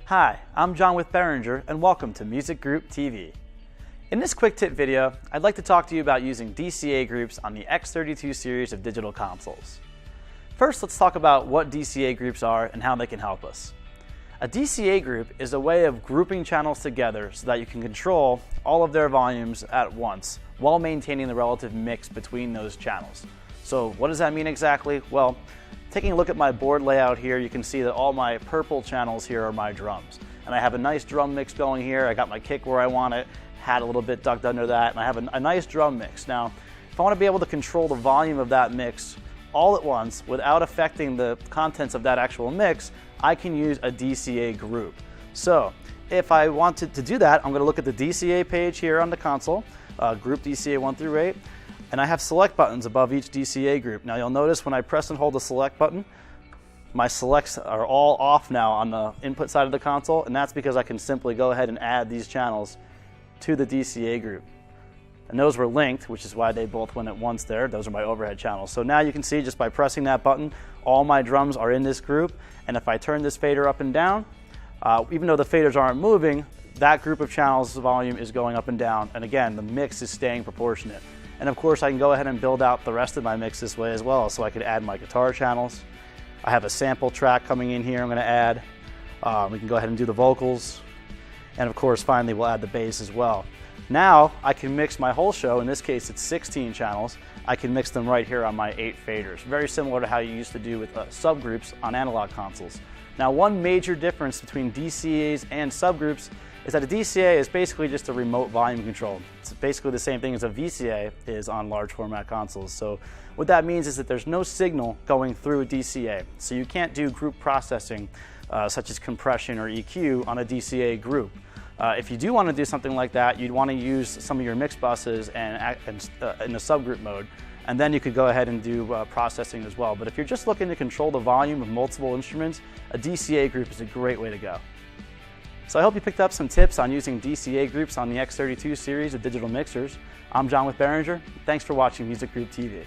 Hi, I'm John with Behringer, and welcome to Music Group TV. In this quick tip video, I'd like to talk to you about using DCA groups on the X32 series of digital consoles. First, let's talk about what DCA groups are and how they can help us. A DCA group is a way of grouping channels together so that you can control all of their volumes at once while maintaining the relative mix between those channels. So what does that mean exactly? Well, taking a look at my board layout here, you can see that all my purple channels here are my drums. And I have a nice drum mix going here. I got my kick where I want it, hat a little bit ducked under that, and I have a nice drum mix. Now, if I want to be able to control the volume of that mix all at once without affecting the contents of that actual mix, I can use a DCA group. So if I wanted to do that, I'm going to look at the DCA page here on the console, group DCA 1 through 8. And I have select buttons above each DCA group. Now you'll notice when I press and hold the select button, my selects are all off now on the input side of the console, and that's because I can simply go ahead and add these channels to the DCA group. And those were linked, which is why they both went at once there. Those are my overhead channels. So now you can see just by pressing that button, all my drums are in this group. And if I turn this fader up and down, even though the faders aren't moving, that group of channels volume is going up and down. And again, the mix is staying proportionate. And of course, I can go ahead and build out the rest of my mix this way as well. So I could add my guitar channels. I have a sample track coming in here I'm going to add. We can go ahead and do the vocals. And of course, finally, we'll add the bass as well. Now, I can mix my whole show. In this case, it's 16 channels. I can mix them right here on my 8 faders. Very similar to how you used to do with subgroups on analog consoles. Now, one major difference between DCAs and subgroups is that a DCA is basically just a remote volume control. It's basically the same thing as a VCA is on large format consoles. So what that means is that there's no signal going through a DCA. So you can't do group processing such as compression or EQ on a DCA group. If you do want to do something like that, you'd want to use some of your mix buses and in a subgroup mode, and then you could go ahead and do processing as well. But if you're just looking to control the volume of multiple instruments, a DCA group is a great way to go. So I hope you picked up some tips on using DCA groups on the X32 series of digital mixers. I'm John with Behringer. Thanks for watching Music Group TV.